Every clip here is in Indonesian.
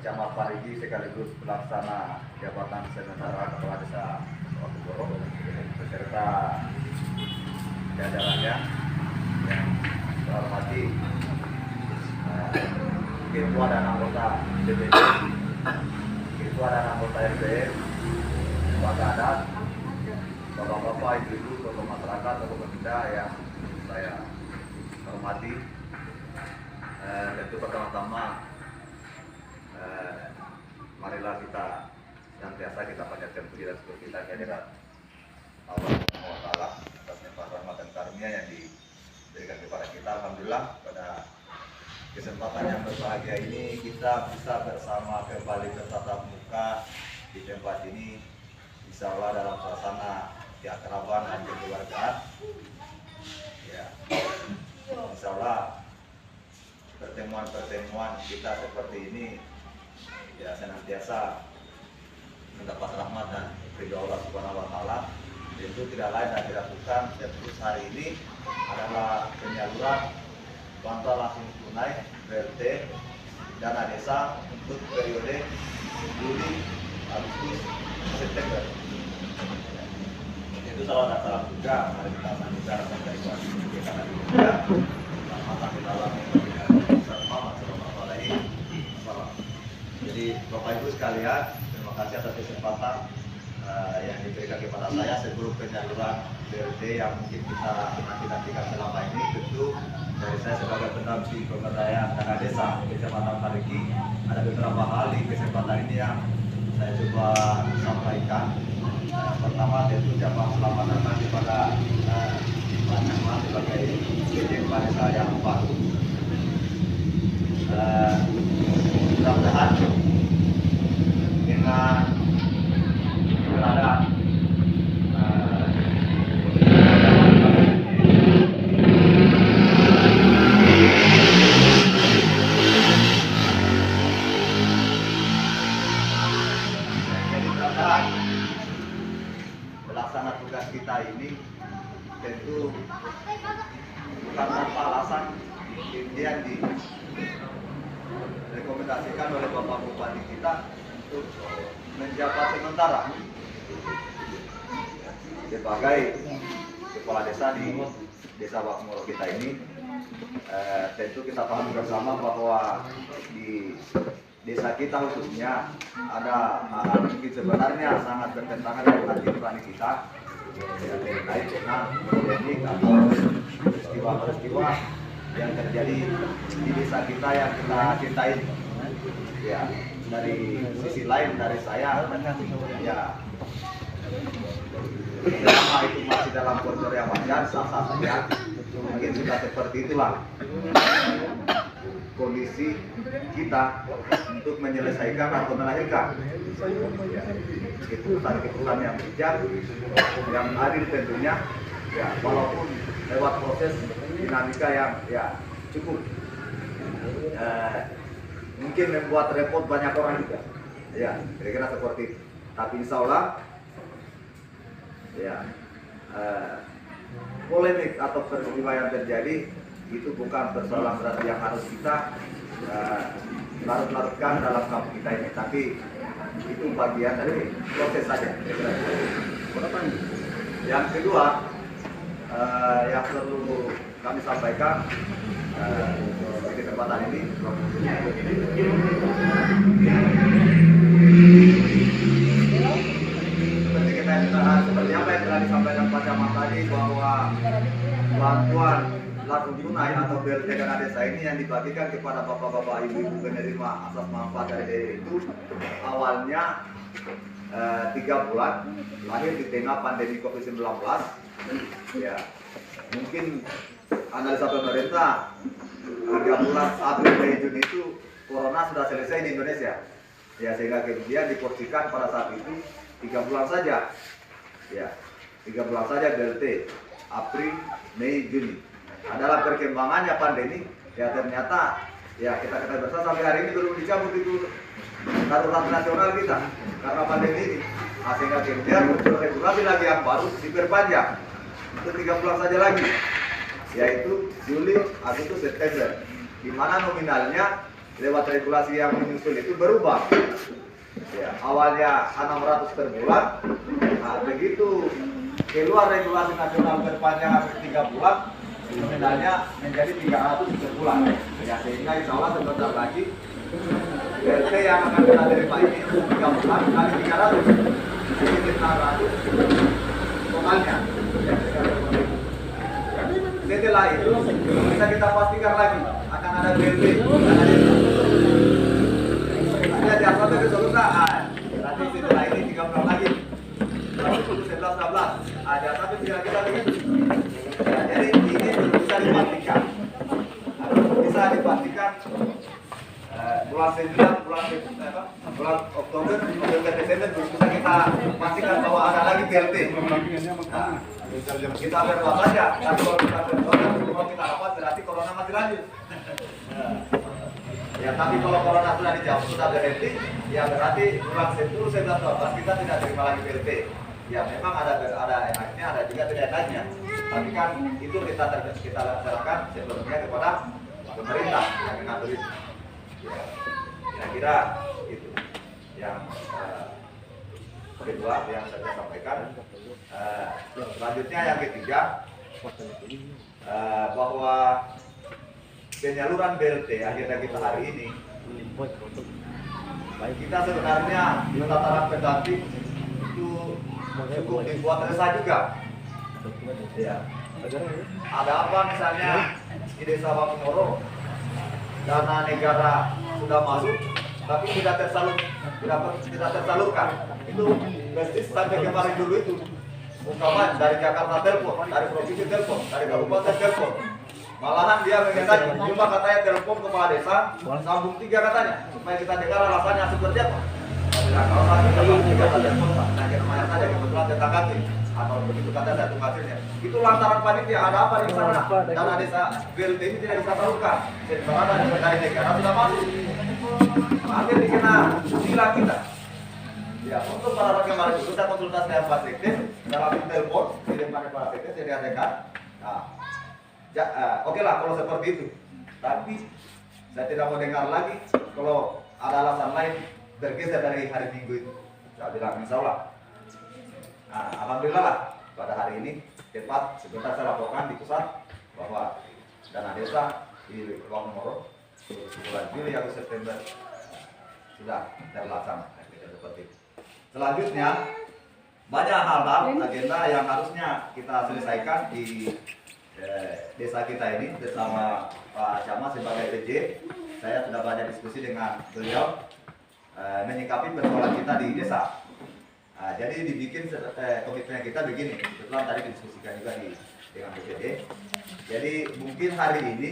Camat Parigi sekaligus pelaksana jabatan sementara Kepala Desa Watugoro beserta jajarannya yang saya hormati ketua dan anggota DPD, ketua dan anggota RT, lembaga adat, bapak-bapak, ibu-ibu, tokoh masyarakat, tokoh pemuda yang saya hormati. Tentu pertama-tama marilah kita senantiasa kita panjatkan puji dan syukur kita kehadirat Allah Subhanahu wa taala atas limpahan rahmat dan karunia yang diberikan kepada kita. Alhamdulillah pada kesempatan yang berbahagia ini kita bisa bersama kembali bertatap muka di tempat ini, insya Allah dalam suasana keakraban dan kekeluargaan. Ya, insya Allah pertemuan-pertemuan kita seperti ini ya senantiasa mendapat rahmat dan ridho Allah Subhanahu wa taala. Itu tidak lain dan tidak bukan terus hari ini adalah penyaluran bantuan langsung tunai BLT dana desa untuk periode Juli, Agustus, September. Itu salah salam juga mari kita lanjutkan dari kita juga rahmatan di dalam Jadi Bapak Ibu sekalian, terima kasih atas kesempatan yang diberikan kepada saya sebelum penyaluran BLT yang mungkin kita nantikan selama ini. Tentu dari saya sebagai pendamping pemberdayaan dana desa Kecamatan Parigi, ada beberapa hal di kesempatan ini yang saya coba sampaikan. Pertama tentu ucapan selamat datang kepada Pak Camat sebagai kepala desa yang baru. Mudah-mudahan dengan keberadaan pelaksana tugas kita ini tentu bukan tanpa alasan yang direkomendasikan oleh Bapak Bupati kita untuk menjabat sementara sebagai kepala desa di Desa Watugoro kita ini. Tentu kita paham bersama bahwa di desa kita khususnya ada hal mungkin sebenarnya sangat bertentangan dengan hati nurani kita terkait dengan polemik atau peristiwa-peristiwa yang terjadi di desa kita yang kita cintai. Ya, dari sisi lain dari saya ya selama itu masih dalam koridor yang wajar, sah-sah saja. Mungkin sudah seperti itulah kondisi kita untuk menyelesaikan atau melahirkan keputusan yang bijak, yang adil tentunya. Ya, walaupun lewat proses dinamika yang ya cukup mungkin membuat repot banyak orang juga. Ya, kira-kira seperti itu. Tapi insya Allah ya polemik atau peristiwa yang terjadi itu bukan persoalan berarti yang harus kita larut-larutkan dalam kampung kita ini, tapi itu bagian dari proses saja. Yang kedua yang perlu kami sampaikan di kesempatan ini, seperti apa yang telah disampaikan Pak Camat tadi, bahwa bantuan langsung tunai atau BLT dana desa ini yang dibagikan kepada bapak-bapak, ibu-ibu penerima asas manfaat dari DE itu awalnya 3 bulan, lahir di tengah pandemi COVID-19. Ya, mungkin analisa pemerintah 3 bulan April, Mei, Juni itu corona sudah selesai di Indonesia. Ya, sehingga kemudian diporsikan pada saat itu 3 bulan saja. Ya, 3 bulan saja BLT, April, Mei, Juni. Adalah perkembangannya pandemi, ya ternyata ya kita ketahui bersama sampai hari ini belum dicabut itu darurat nasional kita karena pandemi ini. Sehingga kemudian muncul regulasi lagi yang baru diperpanjang untuk 3 bulan saja lagi, yaitu Juli, Agustus, September, di mana nominalnya lewat regulasi yang menyusul itu berubah. Ya, awalnya 600 per bulan, nah begitu keluar regulasi nasional berpanjang 3 bulan, nominalnya menjadi 300 per bulan. Ya, sehingga insya Allah sebentar lagi BLT yang akan kita terima ini 3 bulan kali 300, jadi 600 totalnya. Setelah itu bisa kita pastikan lagi akan ada BLT dana desa. Ada jam sampai ke Solo nanti setelah ini 3 bulan lagi 10, 11, 12 ada sampai kira-kira begitu. Ya, jadi ini bisa dipastikan bulan 9, bulan Oktober, November, Desember bisa kita pastikan bahwa ada lagi BLT. Nah, kita berdoa saja, tapi kalau kita berdoa semua kita rapat berarti corona masih lanjut. Ya, tapi kalau corona sudah dijawab, sudah berhenti, ya berarti bulan 10, 11, 12 kita tidak terima lagi BLT. Ya memang ada enaknya, ada juga tidak enaknya. Tapi kan itu kita serahkan sebelumnya kepada pemerintah yang mengatur itu. Ya, kira-kira itu yang kedua yang saya sampaikan. Selanjutnya yang ketiga, bahwa penyaluran BLT agenda kita hari ini, kita sebenarnya di tataran pendamping itu cukup dibuat resah juga. Ya. Ada apa misalnya di Desa Wakumoro dana negara sudah masuk tapi tidak tersalurkan. Itu mesti sampai kemarin dulu itu ungkapan dari Jakarta telepon, dari provinsi telepon, dari kabupaten telepon. Malahan dia mengatakan cuma katanya telepon kepala desa sambung 3 katanya supaya kita dengar alasannya seperti apa. Nah, kalau tadi kita telepon nah namanya saja kebetulan tetangga atau begitu kata satu hasilnya. Itu lantaran panitia ada apa di sana? Dana desa BLT ini tidak bisa tersalurkan. Sementara dari negara sudah masuk. Akhirnya dikena silang kita. Ya, untuk para kemarin itu saya konsultasi dengan Pak Sekdes dalam telepon kirimkan kepada Sekdes saya diadakan. Nah, oke lah kalau seperti itu. Tapi saya tidak mau dengar lagi kalau ada alasan lain bergeser dari hari Minggu itu. Saya bilang insya Allah. Nah, alhamdulillah lah pada hari ini cepat sebentar saya laporkan di pusat bahwa dana desa di Wakumoro bulan Juli atau September sudah terlaksana seperti itu. Selanjutnya banyak hal-hal agenda yang harusnya kita selesaikan di desa kita ini bersama Pak Camat sebagai PJ. Saya sudah banyak diskusi dengan beliau menyikapi persoalan kita di desa. Nah, jadi dibikin komitmen kita begini. Kebetulan tadi didiskusikan juga dengan BPD. Jadi mungkin hari ini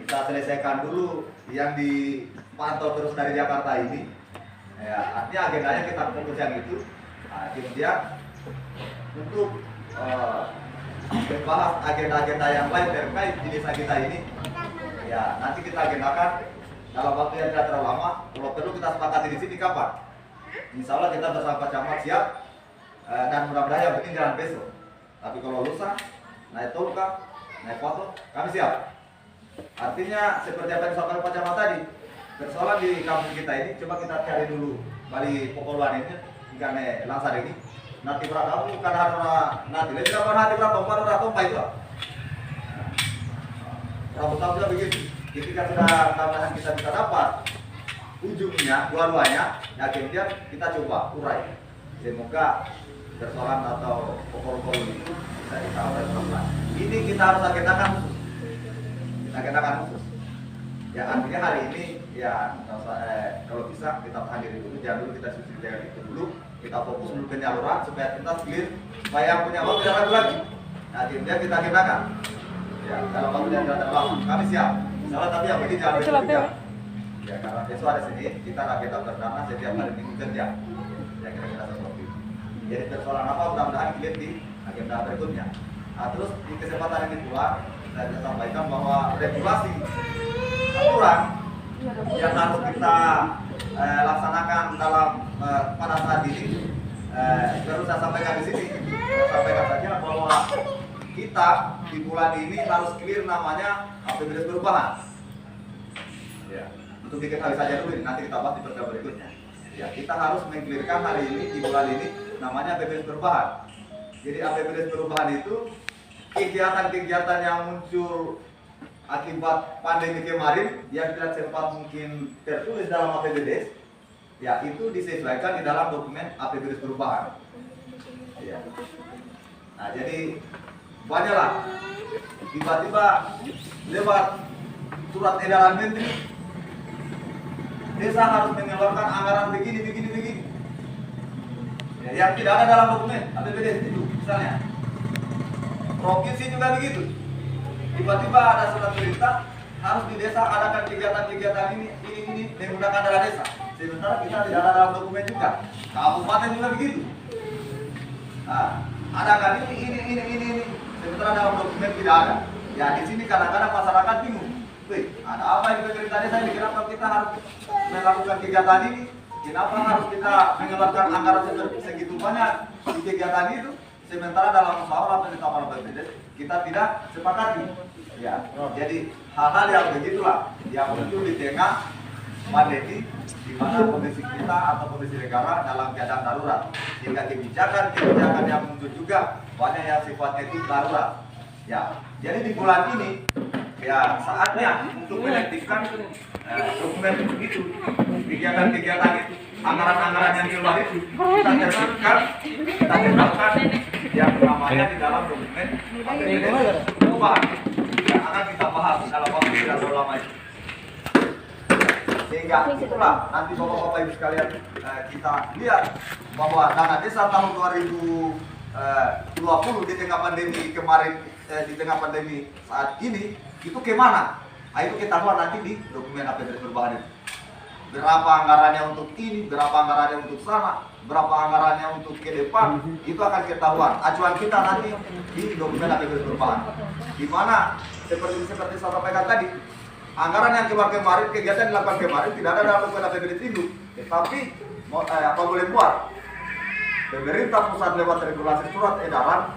kita selesaikan dulu yang dipantau terus dari Jakarta ini. Ya, artinya agendanya kita fokus yang itu. Nah, kemudian untuk membahas agenda-agenda yang lain terkait di desa kita ini, ya nanti kita agendakan dalam waktu yang tidak terlalu lama. Kalau perlu kita sepakati di sini kapan. Insya Allah kita bersama Pak Camat siap dan mudah-mudahan yang penting jalan besok. Tapi kalau lusa naik tolka, naik foto, kami siap. Artinya seperti apa yang disampaikan Pak Camat tadi, persoalan di kampung kita ini coba kita cari dulu Bali Pokoluan ini hingga langsar ini. Nanti berapa kamu kan harus nanti lebih kapan nanti berapa tompa itu. Rambut tahu juga begitu. Ketika sudah tambahan kita bisa dapat ujungnya dua-duanya, ya kemudian kita coba urai. Semoga persoalan atau pokok-pokok itu bisa kita urai pelan-pelan. Ini kita harus agendakan khusus. Kita agendakan khusus. Ya artinya hari ini ya kalau bisa kita tahan diri dulu, jangan dulu kita diskusi dengan itu dulu. Kita fokus dulu penyaluran supaya kita clear, supaya yang punya uang tidak ragu lagi. Nah kemudian kita agendakan. Ya dalam waktu yang tidak terlalu kami siap. Salah tapi yang begini jangan begitu. Ya karena besok ada sini kita agenda perdana setiap hari Minggu kerja. Ya kira-kira seperti itu. Jadi persoalan apa mudah-mudahan clear di agenda berikutnya. Nah terus di kesempatan ini pula saya bisa sampaikan bahwa regulasi aturan yang harus kita laksanakan dalam pada saat ini baru saya sampaikan di sini. Saya sampaikan saja bahwa kita di bulan ini harus clear namanya APBD perubahan. Ya. untuk diketahui saja dulu, nanti kita bahas di pertemuan berikutnya. Ya, kita harus mengklirkan hari ini di bulan ini namanya APBDes perubahan. Jadi APBDes perubahan itu kegiatan-kegiatan yang muncul akibat pandemi kemarin yang tidak sempat mungkin tertulis dalam APBDes, ya itu disesuaikan di dalam dokumen APBDes perubahan. Ya. Nah, jadi banyaklah tiba-tiba lewat surat edaran menteri desa harus mengeluarkan anggaran begini. Ya, yang tidak ada dalam dokumen APBDes itu, misalnya provinsi juga begitu. Tiba-tiba ada surat perintah harus di desa adakan kegiatan-kegiatan ini menggunakan dana desa. Sementara kita tidak ada dalam dokumen juga. Kabupaten juga begitu. Nah, adakan ini. Sementara dalam dokumen tidak ada. Ya di sini kadang-kadang masyarakat bingung. Wih, ada apa ini pemerintah desa ini? Kenapa kita harus melakukan kegiatan ini? Kenapa harus kita mengeluarkan anggaran segitu banyak di kegiatan itu? Sementara dalam musyawarah penetapan APBDes kita tidak sepakati. Ya, jadi hal-hal yang begitulah yang muncul di tengah pandemi, di mana kondisi kita atau kondisi negara dalam keadaan darurat, sehingga kebijakan yang muncul juga banyak yang sifatnya itu darurat. Ya, jadi di bulan ini ya saatnya untuk menetapkan dokumen itu, kegiatan-kegiatan itu, anggaran-anggaran yang di luar itu kita tertibkan, kita tetapkan yang namanya di dalam dokumen APBDes perubahan yang akan kita bahas dalam waktu tidak terlalu lama ini. Sehingga itulah nanti bapak-bapak ibu sekalian kita lihat bahwa dana desa tahun 2020 di tengah pandemi kemarin, di tengah pandemi saat ini itu kemana? Nah, itu ketahuan nanti di dokumen APBDes perubahan itu. Berapa anggarannya untuk ini, berapa anggarannya untuk sana, berapa anggarannya untuk ke depan, itu akan ketahuan. Acuan kita nanti di dokumen APBDes perubahan. Di mana seperti saya sampaikan tadi, anggaran yang keluar kemarin, kegiatan yang dilakukan kemarin tidak ada dalam dokumen APBDes induk. Tapi apa boleh buat? Pemerintah pusat lewat regulasi surat edaran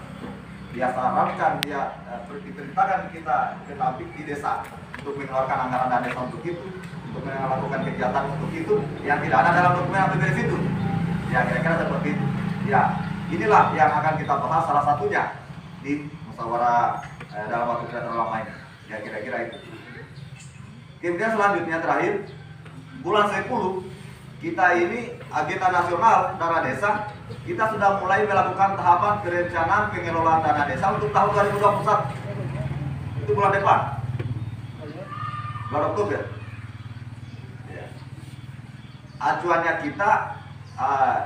dia sarankan, dia diperintahkan kita tetapi di desa untuk mengeluarkan anggaran dana desa untuk itu, untuk melakukan kegiatan untuk itu yang tidak ada dalam dokumen APBDes itu. Ya kira-kira seperti itu. Ya inilah yang akan kita bahas salah satunya di musyawarah dalam waktu tidak terlalu lama ini. Ya kira-kira itu. Kemudian selanjutnya terakhir bulan 10 kita ini agenda nasional dana desa, kita sudah mulai melakukan tahapan perencanaan pengelolaan dana desa untuk tahun 2021. Itu bulan depan, bulan Oktober. Ya. Acuannya kita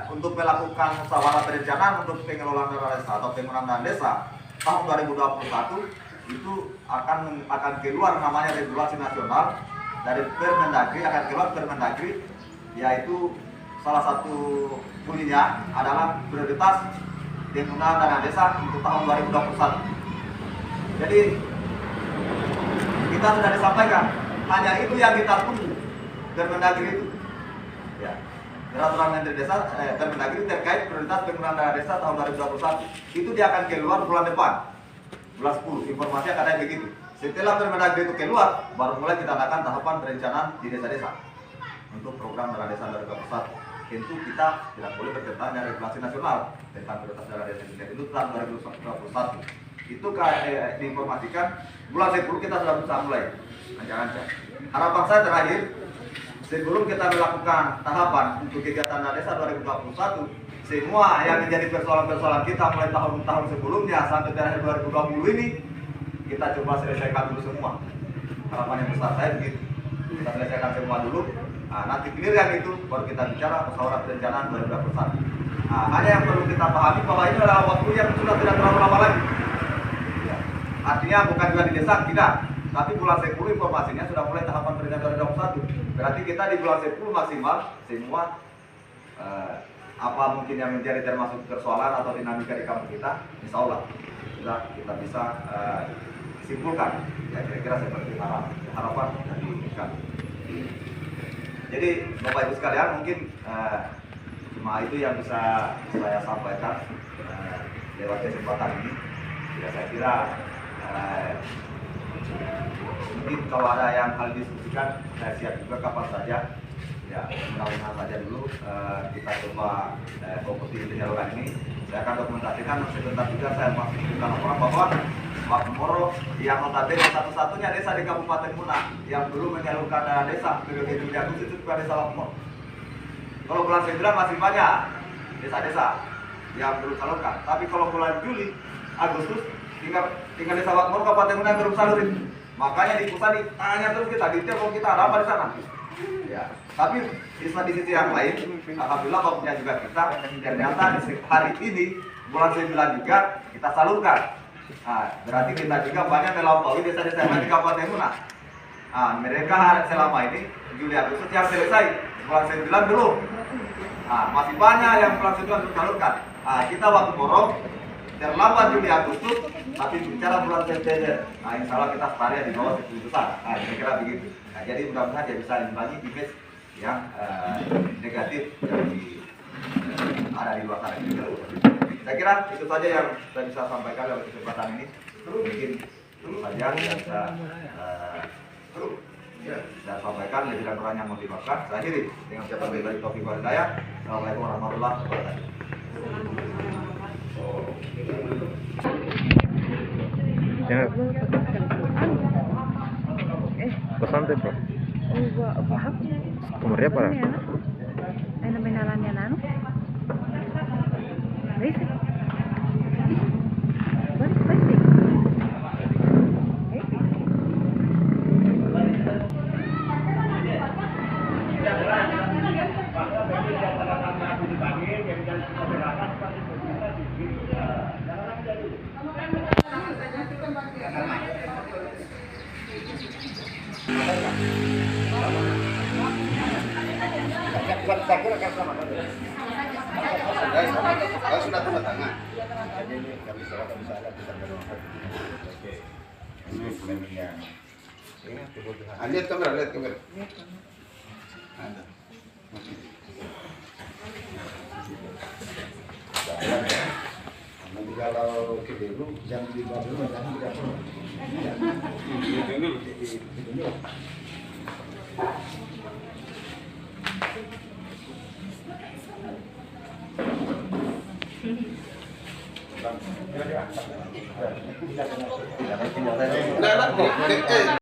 untuk melakukan musyawarah perencanaan untuk pengelolaan dana desa atau pengelolaan dana desa tahun 2021 itu akan keluar namanya regulasi nasional dari Permendagri, akan keluar Permendagri, yaitu salah satu bunyinya adalah prioritas penggunaan dana desa untuk tahun 2021. Jadi kita sudah disampaikan, hanya itu yang kita tunggu Permendagri itu. Ya. Peraturan Menteri Desa Permendagri terkait prioritas penggunaan dana desa tahun 2021 itu dia akan keluar bulan depan, bulan 10. Informasi akan ada begitu. Setelah Permendagri itu keluar, baru mulai kita adakan tahapan perencanaan di desa-desa untuk program dana desa 2021. Tentu kita tidak boleh bertentangan dengan regulasi nasional tentang prioritas dana desa itu tahun 2021. Itu diinformasikan bulan 10 kita sudah bisa mulai ancang-ancang. Harapan saya terakhir, sebelum kita melakukan tahapan untuk kegiatan dana desa 2021, semua yang menjadi persoalan-persoalan kita mulai tahun-tahun sebelumnya sampai terakhir 2020 ini kita coba selesaikan dulu semua. Harapan yang besar saya begitu. Kita selesaikan semua dulu. Nah, nanti clear yang itu baru kita bicara musyawarah perencanaan 2021. Nah, hanya yang perlu kita pahami bahwa ini adalah waktu yang sudah tidak terlalu lama lagi. Ya. Artinya bukan juga di desa, tidak. Tapi bulan 10 informasinya sudah mulai tahapan perencanaan 2021. Berarti kita di bulan 10 maksimal semua apa mungkin yang menjadi termasuk persoalan atau dinamika di kampung kita, insya Allah sudah kita bisa simpulkan. Ya kira-kira seperti harapan dari kami. Jadi Bapak Ibu sekalian, mungkin cuma itu yang bisa saya sampaikan lewat kesempatan ini. Ya saya kira Mungkin kalau ada yang hal diskusikan, saya siap juga kapan saja. Ya, mudah-mudahan saja dulu kita coba fokus di penyaluran ini. Saya akan dokumentasikan sebentar juga saya memastikan orang bahwa Pak Moro yang notabene satu-satunya desa di Kabupaten Muna yang belum menyalurkan dana desa periode 7 Agustus itu bukan desa Pak Moro. Kalau bulan 9 masih banyak desa-desa yang belum salurkan. Tapi kalau bulan Juli, Agustus tinggal desa Pak Moro Kabupaten Muna yang belum salurin. Makanya di pusat ditanya terus kita detail kalau kita ada apa di sana. Ya, tapi di sisi yang lain, alhamdulillah bapaknya juga kita dan ternyata hari ini bulan 9 juga kita salurkan. Nah, berarti kita juga banyak melampaui desa-desa yang di Kabupaten Muna. Nah, mereka selama ini Juli Agustus yang selesai, bulan 9 belum. Nah, masih banyak yang bulan 9 belum salurkan. Nah, kita waktu borong terlambat Juli Agustus, tapi bicara bulan September. Nah, insya Allah kita setara di bawah 10 besar. Nah, kira-kira begitu. Nah, jadi mudah-mudahan dia bisa imbangi image yang negatif dari ada di luar sana. Saya kira itu saja yang saya bisa sampaikan dalam kesempatan ini. Mungkin itu saja yang saya sampaikan. Lebih dan kurangnya mohon dimaafkan. Saya akhiri dengan ucapan dari Taufik wal Hidayah. Assalamualaikum warahmatullahi wabarakatuh. Ya. Pesan deh, Bro. Bahap. Umurnya apa? Ano minalan yan ano? Basic. What is basic? Kalau sudah tanda tangan, jadi kami salah kita berangkat. Oke, ini plannya. Lihat kamera. Ada. Nanti kalau ke dulu, jangan dibawa dulu, jangan dibawa dulu. Nah,